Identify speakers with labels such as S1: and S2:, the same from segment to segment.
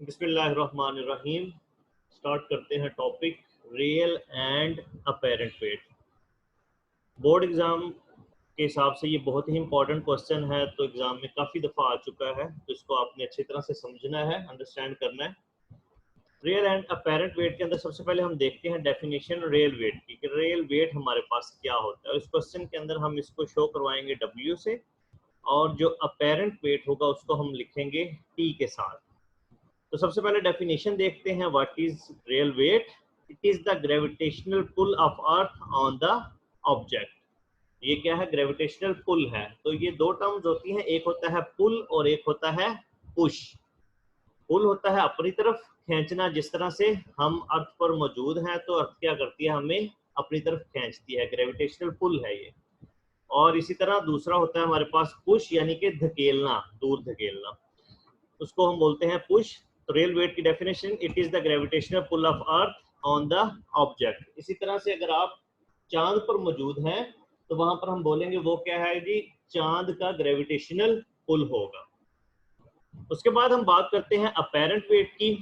S1: बिस्मिल्लाहिर्रहमानिर्रहीम। स्टार्ट करते हैं topic real and apparent wait. Board exam के हिसाब से ये बहुत ही इंपॉर्टेंट क्वेश्चन है, तो एग्ज़ाम में काफ़ी दफ़ा आ चुका है, तो इसको आपने अच्छी तरह से समझना है, अंडरस्टैंड करना है। रियल एंड अपेरेंट वेट के अंदर सबसे पहले हम देखते हैं डेफिनेशन रियल वेट की, कि रियल वेट हमारे पास क्या होता है। इस क्वेश्चन के अंदर हम इसको शो करवाएंगे W से, और जो अपेरेंट वेट होगा उसको हम लिखेंगे T के साथ। तो सबसे पहले डेफिनेशन देखते हैं, what is real weight. It is the gravitational pull of earth on the object. ये क्या है? ग्रेविटेशनल पुल है। तो ये दो टर्म्स होती हैं, एक होता है पुल और एक होता है पुश। पुल होता है अपनी तरफ खींचना, जिस तरह से हम अर्थ पर मौजूद हैं तो अर्थ क्या करती है, हमें अपनी तरफ खींचती है, ग्रेविटेशनल पुल है ये। और इसी तरह दूसरा होता है हमारे पास पुश, यानी कि धकेलना, दूर धकेलना, उसको हम बोलते हैं पुश। तो रियल वेट की definition, it is the gravitational pull of earth on the object. इसी तरह से अगर आप चांद पर मौजूद हैं तो वहां पर हम बोलेंगे वो क्या है जी, चांद का ग्रेविटेशनल पुल होगा। उसके बाद हम बात करते हैं अपेरेंट वेट की।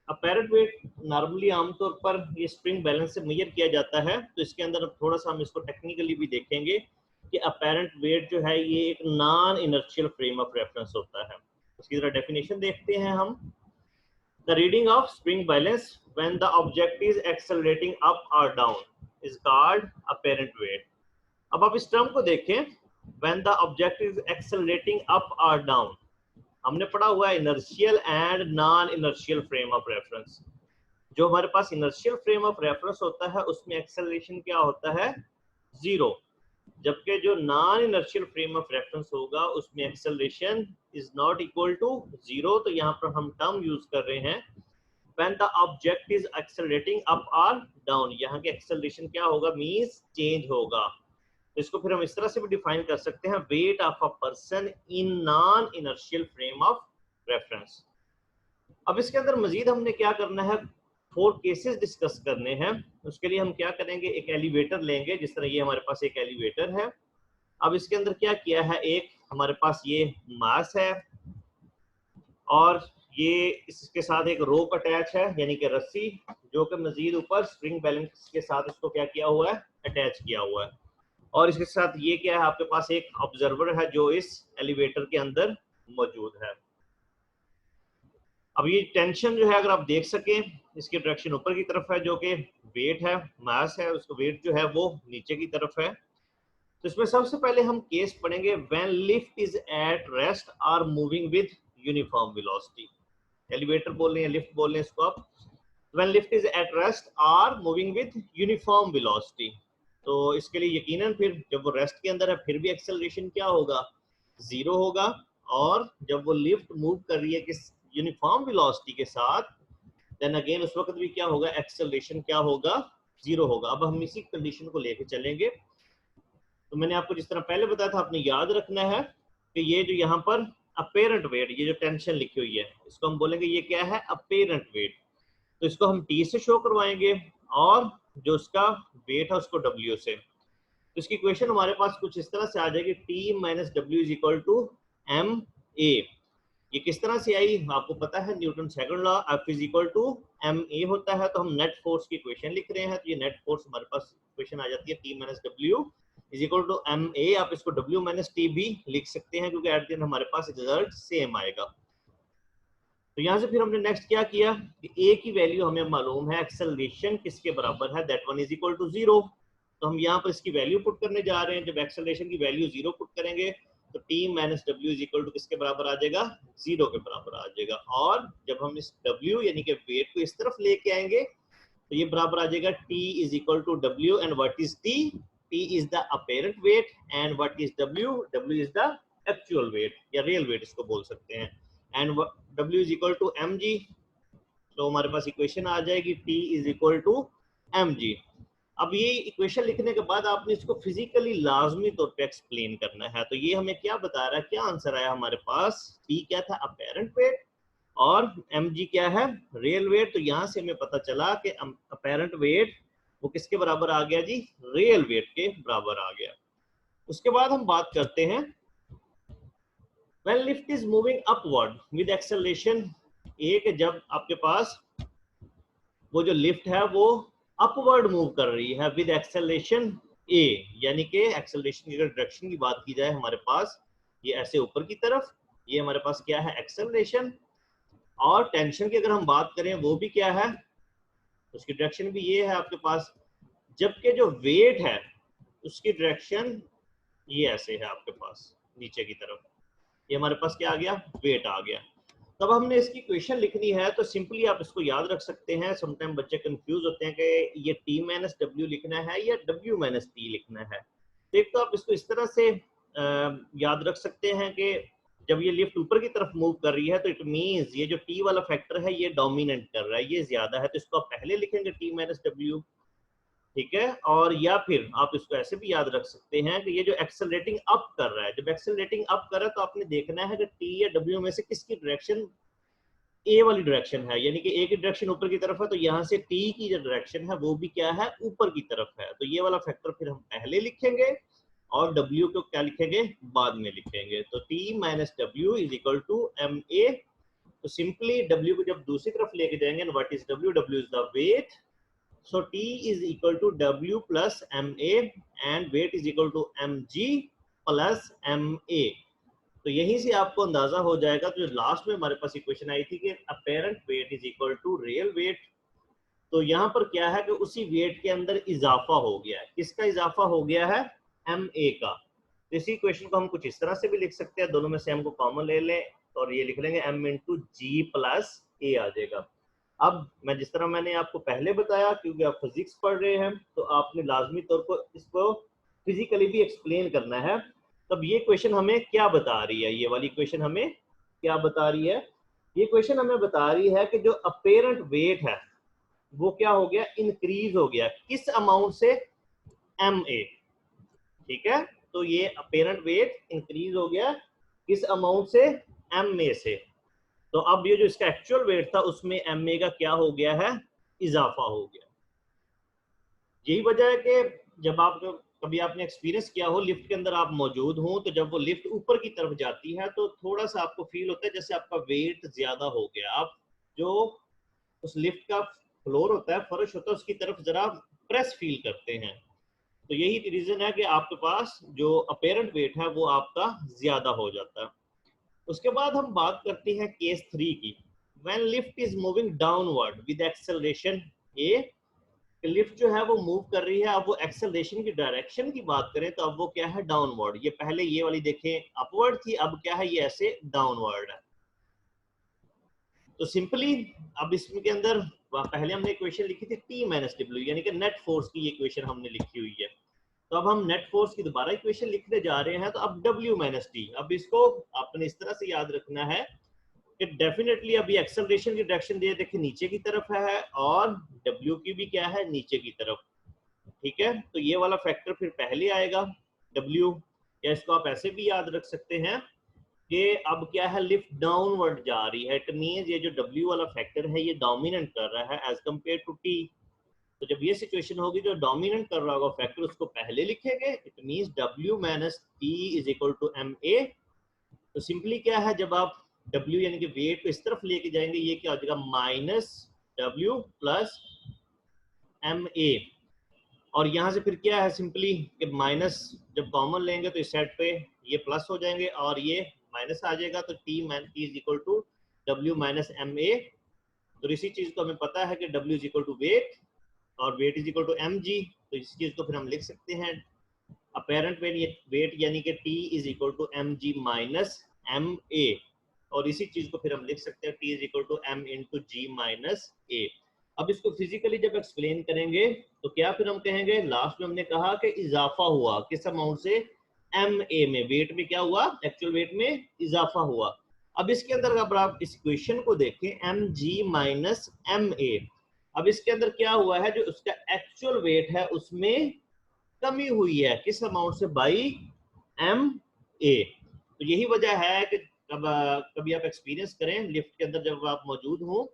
S1: अपेरेंट वेट नॉर्मली आमतौर पर ये स्प्रिंग बैलेंस से मेजर किया जाता है, तो इसके अंदर थोड़ा सा हम इसको टेक्निकली भी देखेंगे कि अपेरेंट वेट जो है ये एक non inertial frame of reference होता है। उसकी जरा डेफिनेशन देखते हैं हम। The reading of spring balance when the object is accelerating up और down is called apparent weight. अब आप इस टर्म को देखें, when the object is accelerating up और डाउन, हमने पढ़ा हुआ है inertial and non inertial frame of reference. जो हमारे पास इनर्शियल फ्रेम ऑफ रेफरेंस होता है उसमें एक्सेलरेशन क्या होता है, जीरो, जबकि जो non inertial frame of reference होगा उसमें acceleration is not equal to zero. तो यहाँ पर हम टर्म यूज कर रहे हैं when the object is accelerating up और डाउन। यहाँ के एक्सेलरेशन क्या होगा, मींस चेंज होगा। तो इसको फिर हम इस तरह से भी डिफाइन कर सकते हैं, weight of a person in non inertial frame of reference. अब इसके अंदर मजीद हमने क्या करना है, 4 केसेस डिस्कस करने हैं। उसके लिए हम क्या करेंगे, एक एलिवेटर लेंगे, जिस तरह ये हमारे पास एक एलिवेटर है। अब इसके अंदर क्या किया है, एक हमारे पास ये मास है और ये इसके साथ एक रोप अटैच है, यानी कि रस्सी, जो कि मजीद ऊपर स्प्रिंग बैलेंस के साथ इसको क्या किया हुआ है, अटैच किया हुआ है। और इसके साथ ये क्या है, आपके पास एक ऑब्जर्वर है जो इस एलिवेटर के अंदर मौजूद है। अब ये टेंशन जो है, अगर आप देख सकें, इसकी डायरेक्शन ऊपर की तरफ है, जो कि वेट है, मास है, उसका वेट जो है वो नीचे की तरफ है। तो इसमें सबसे पहले हम केस पढ़ेंगे when lift is at rest और moving with uniform velocity. Elevator बोल रहे हैं, लिफ्ट बोल रहे हैं इसको आप। When lift is at rest और मूविंग विद यूनिफॉर्म वेलोसिटी, तो इसके लिए यकीनन फिर जब वो रेस्ट के अंदर है फिर भी एक्सेलरेशन क्या होगा, जीरो होगा। और जब वो लिफ्ट मूव कर रही है किस यूनिफॉर्म वेलोसिटी के साथ, देन अगेन उस वक्त भी क्या होगा, एक्सेलरेशन क्या होगा, जीरो होगा। अब हम इसी कंडीशन को लेके चलेंगे। तो मैंने आपको जिस तरह पहले बताया था, आपने याद रखना है कि ये जो यहाँ पर अपेरेंट वेट, ये जो टेंशन लिखी हुई है, इसको हम बोलेंगे ये क्या है, अपेरेंट वेट। तो इसको हम T से शो करवाएंगे और जो उसका वेट है उसको W से। तो इसकी इक्वेशन हमारे पास कुछ इस तरह से आ जाएगी, T minus W is equal to ma। ये किस तरह से आई, आपको पता है Newton second law, F is equal to ma होता है। तो हम नेट फोर्स की इक्वेशन लिख रहे हैं, तो ये नेट फोर्स हमारे पास इक्वेशन आ जाती है T minus W is equal to ma। आप इसको W माइनस T भी लिख सकते हैं, क्योंकि एट द एंड हमारे पास रिजल्ट सेम आएगा। तो यहाँ से फिर हमने नेक्स्ट क्या किया कि A की वैल्यू हमें मालूम है, एक्सेलरेशन किसके बराबर है, that one is equal to zero. तो हम यहाँ पर इसकी वैल्यू पुट करने जा रहे हैं। जब एक्सेलरेशन की वैल्यू जीरो पुट करेंगे तो T minus W is equal to किसके बराबर आ जाएगा, जीरो के बराबर आ जाएगा। और जब हम इस W यानी कि वेट को इस तरफ लेके आएंगे तो ये बराबर आ जाएगा T is equal to W। And what is T? T is the apparent weight and what is W? W is the actual weight या रियल वेट इसको बोल सकते हैं। And W is equal to mg। तो हमारे पास equation आ जाएगी T is equal to mg। अब ये इक्वेशन लिखने के बाद आपने इसको फिजिकली लाजमी तौर पे एक्सप्लेन करना है। तो ये हमें क्या बता रहा है, क्या आंसर आया हमारे पास, T क्या था, अपेरेंट वेट, और mg क्या है, रियल वेट। तो यहाँ से हमें पता चला कि अपेरेंट वेट वो किसके बराबर आ गया जी, रियल वेट के बराबर आ गया। उसके बाद हम बात करते हैं when lift is moving upward with acceleration एक जब आपके पास वो जो लिफ्ट है वो अपवर्ड मूव कर रही है विद एक्सेलरेशन ए, यानी कि एक्सेलरेशन की अगर डायरेक्शन की बात की जाए हमारे पास ये ऐसे ऊपर की तरफ, ये हमारे पास क्या है एक्सेलरेशन, और टेंशन की अगर हम बात करें वो भी क्या है, उसकी डायरेक्शन भी ये है आपके पास, जबकि जो वेट है उसकी डायरेक्शन ये ऐसे है आपके पास नीचे की तरफ, ये हमारे पास क्या आ गया वेट आ गया। तब हमने इसकी इक्वेशन लिखनी है तो सिंपली आप इसको याद रख सकते हैं। समटाइम बच्चे कंफ्यूज होते हैं कि ये टी माइनस डब्ल्यू लिखना है या डब्ल्यू माइनस टी लिखना है। तो एक तो आप इसको इस तरह से याद रख सकते हैं कि जब ये लिफ्ट ऊपर की तरफ मूव कर रही है तो इट मींस ये जो टी वाला फैक्टर है ये डोमिनेट कर रहा है, ये ज्यादा है, तो इसको आप पहले लिखेंगे टी माइनस डब्ल्यू, ठीक है। और या फिर आप इसको ऐसे भी याद रख सकते हैं कि ये जो एक्सेलरेटिंग अप कर रहा है, जब एक्सेलरेटिंग अप कर रहा है तो आपने देखना है कि टी या डब्ल्यू में से किसकी डायरेक्शन ए वाली डायरेक्शन है, यानी कि ए की डायरेक्शन ऊपर की तरफ है, तो यहाँ से टी की जो डायरेक्शन है वो भी क्या है ऊपर की तरफ है, तो ये वाला फैक्टर फिर हम पहले लिखेंगे और डब्ल्यू को क्या लिखेंगे बाद में लिखेंगे। तो T minus W is equal to M A. तो सिंपली डब्ल्यू को जब दूसरी तरफ लेके जाएंगे, what is W, W is the weight, so T is equal to W plus MA and weight is equal to MG plus MA। तो यहीं से आपको अंदाजा हो जाएगा, तो लास्ट में हमारे पास इक्वेशन आई थी कि apparent weight is equal to real weight, तो यहाँ पर क्या है कि उसी वेट के अंदर इजाफा हो गया है, किसका इजाफा हो गया है MA का। तो इसी इक्वेशन को हम कुछ इस तरह से भी लिख सकते हैं, दोनों में से हमको कॉमन ले लें और ये लिख लेंगे M इंटू जी प्लस ए आ जाएगा। अब मैं जिस तरह मैंने आपको पहले बताया, क्योंकि आप फिजिक्स पढ़ रहे हैं तो आपने लाजमी तौर पर इसको फिजिकली भी एक्सप्लेन करना है। तब ये क्वेश्चन हमें क्या बता रही है, ये वाली क्वेश्चन हमें क्या बता रही है, ये क्वेश्चन हमें बता रही है कि जो अपेरेंट वेट है वो क्या हो गया इंक्रीज हो गया, किस अमाउंट से MA, ठीक है। तो ये अपेरेंट वेट इंक्रीज हो गया किस अमाउंट से MA से, तो अब ये जो इसका एक्चुअल वेट था उसमें MA का क्या हो गया है इजाफा हो गया। यही वजह है कि जब आप कभी आपने एक्सपीरियंस किया हो लिफ्ट के अंदर आप मौजूद हो, तो जब वो लिफ्ट ऊपर की तरफ जाती है तो थोड़ा सा आपको फील होता है जैसे आपका वेट ज्यादा हो गया, आप जो उस लिफ्ट का फ्लोर होता है फर्श होता है उसकी तरफ जरा प्रेस फील करते हैं, तो यही रीजन है कि आपके पास जो अपेरेंट वेट है वो आपका ज्यादा हो जाता है। उसके बाद हम बात करते हैं केस 3 की। When lift is moving downward with acceleration A, lift जो है वो मूव कर रही है, अब वो एक्सेलरेशन की डायरेक्शन की बात करें तो अब वो क्या है डाउनवर्ड, ये पहले ये वाली देखें अपवर्ड थी, अब क्या है ये ऐसे डाउनवर्ड है। तो सिंपली अब इसके अंदर पहले हमने इक्वेशन लिखी थी टी माइनस डब्ल्यू, यानी कि नेट फोर्स की इक्वेशन हमने लिखी हुई है, तो अब हम नेट फोर्स की दोबारा इक्वेशन लिखने जा रहे हैं, तो अब W माइनस टी, अब इसको आपने इस तरह से याद रखना है कि डेफिनेटली अभी एक्सेलरेशन की डायरेक्शन दे देखिए नीचे की तरफ है और W की भी क्या है नीचे की तरफ, ठीक है। तो ये वाला फैक्टर फिर पहले आएगा W, या इसको आप ऐसे भी याद रख सकते हैं कि अब क्या है लिफ्ट डाउनवर्ड जा रही है, इट मींस ये जो W वाला फैक्टर है ये डोमिनेट कर रहा है एज कंपेयर टू T। तो जब ये सिचुएशन होगी जो डोमिनेट कर रहा होगा फैक्टर उसको पहले लिखेंगे, it means W minus T is equal to MA। तो सिंपली क्या है जब आप W यानी कि वेट को इस तरफ लेके जाएंगे ये क्या हो जाएगा माइनस W प्लस MA, और यहाँ से फिर क्या है सिंपली कि माइनस जब कॉमन लेंगे तो इस साइड पे ये प्लस हो जाएंगे और ये माइनस आ जाएगा, तो T is equal to W minus MA। तो इसी चीज को हमें पता है कि W is equal to weight और weight is equal to MG, तो इस चीज को फिर हम लिख सकते हैं अपेरेंट वेट यानी कि T is equal to MG minus MA, और इसी चीज को फिर हम लिख सकते हैं T is equal to M into G minus A। अब इसको फिजिकली जब एक्सप्लेन करेंगे तो क्या फिर हम कहेंगे, लास्ट में हमने कहा कि इजाफा हुआ किस अमाउंट से MA में, वेट में क्या हुआ एक्चुअल वेट में इजाफा हुआ। अब इसके अंदर अगर आप इस क्वेश्चन को देखें MG माइनस MA, अब इसके अंदर क्या हुआ है जो उसका एक्चुअल वेट है उसमें कमी हुई है किस अमाउंट से बाई MA। तो यही वजह है कि कभी आप एक्सपीरियंस करें लिफ्ट के अंदर जब आप मौजूद हो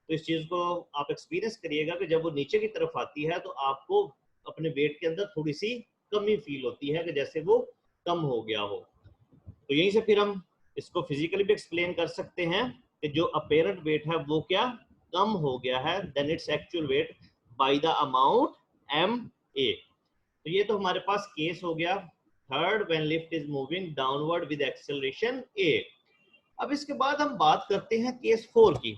S1: तो इस चीज को आप एक्सपीरियंस करिएगा कि जब वो नीचे की तरफ आती है तो आपको अपने वेट के अंदर थोड़ी सी कमी फील होती है कि जैसे वो कम हो गया हो। तो यहीं से फिर हम इसको फिजिकली भी एक्सप्लेन कर सकते हैं कि जो अपेरेंट वेट है वो क्या कम हो गया है than its actual weight by the amount ma। तो ये तो हमारे पास केस हो गया third, when lift is moving downward with acceleration a। अब इसके बाद हम बात करते हैं केस 4 की।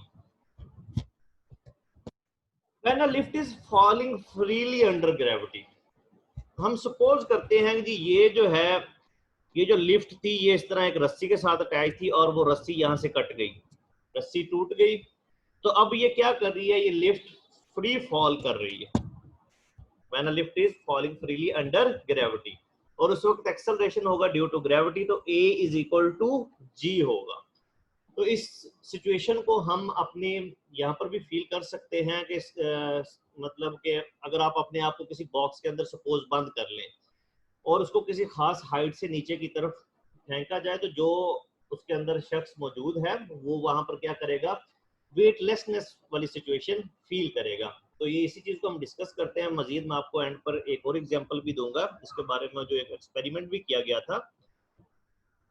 S1: When a lift is falling freely under gravity, हम सपोज करते हैं कि ये जो है, ये जो लिफ्ट थी ये इस तरह एक रस्सी के साथ अटैच थी और वो रस्सी यहाँ से कट गई, रस्सी टूट गई। तो अब ये क्या कर रही है, ये लिफ्ट फ्री फॉल कर रही है when a lift is falling freely under gravity, और उस वक्त एक्सेलरेशन होगा ड्यू टू ग्रेविटी, तो A is equal to G होगा। तो इस सिचुएशन को हम अपने यहाँ पर भी फील कर सकते हैं कि मतलब कि अगर आप अपने आप को किसी बॉक्स के अंदर सपोज बंद कर लें और उसको किसी खास हाइट से नीचे की तरफ फेंका जाए, तो जो उसके अंदर शख्स मौजूद है वो वहां पर क्या करेगा, वेटलेसनेस वाली सिचुएशन फील करेगा। तो ये इसी चीज को हम डिस्कस करते हैं मजीद। मैं आपको एंड पर एक और एग्जांपल भी दूंगा इसके बारे में, जो एक एक्सपेरिमेंट भी किया गया था।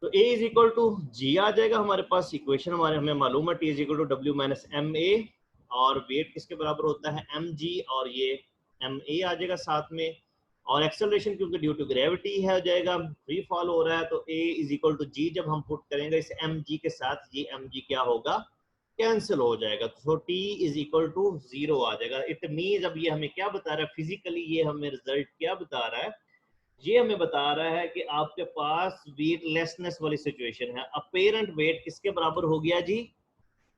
S1: तो A is equal to G आ जाएगा हमारे पास, इक्वेशन हमारे हमें मालूम है T is equal to W minus MA, और वेट किसके बराबर होता है mg, और ये MA आ जाएगा साथ में, और एक्सेलरेशन क्योंकि ड्यू टू ग्रेविटी है हो जाएगा, फ्री फॉल हो रहा है, तो A is equal to G जब हम पुट करेंगे इस mg के साथ, ये mg क्या होगा, कैंसिल हो जाएगा, तो T इज इक्वल टू 0 आ जाएगा। इट मीन्स अब ये हमें क्या बता रहा है फिजिकली, ये हमें रिजल्ट क्या बता रहा है, ये हमें बता रहा है कि आपके पास वेटलेसनेस वाली सिचुएशन है, अपेरेंट वेट किसके बराबर हो गया जी,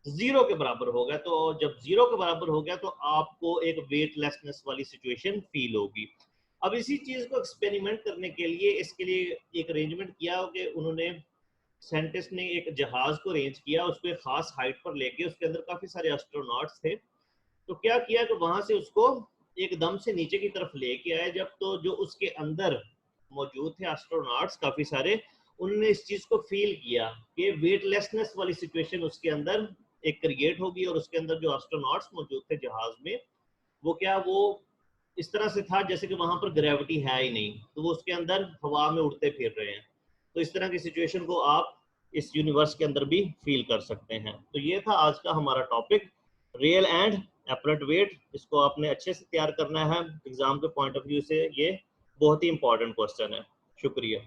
S1: 0 के बराबर हो गया। तो जब 0 के बराबर हो गया तो आपको एक वेटलेसनेस वाली सिचुएशन फील होगी। अब इसी चीज को एक्सपेरिमेंट करने के लिए, इसके लिए एक अरेंजमेंट किया कि उन्होंने, साइंटिस्ट ने एक जहाज को अरेंज किया, उसको एक खास हाइट पर लेके, उसके अंदर काफी सारे एस्ट्रोनॉट्स थे। तो क्या किया कि वहां से उसको एकदम से नीचे की तरफ लेके आए जब, तो जो उसके अंदर मौजूद थे एस्ट्रोनॉट्स काफी सारे, उन्होंने इस चीज को फील किया कि वेटलेसनेस वाली सिचुएशन उसके अंदर एक क्रिएट होगी, और उसके अंदर जो एस्ट्रोनॉट्स मौजूद थे जहाज में, वो क्या, वो इस तरह से था जैसे कि वहां पर ग्रेविटी है ही नहीं, तो वो उसके अंदर हवा में उड़ते फिर रहे हैं। तो इस तरह की सिचुएशन को आप इस यूनिवर्स के अंदर भी फील कर सकते हैं। तो ये था आज का हमारा topic, real and apparent wait. इसको आपने अच्छे से तैयार करना है एग्जाम के पॉइंट ऑफ व्यू से, ये बहुत ही इंपॉर्टेंट क्वेश्चन है। शुक्रिया।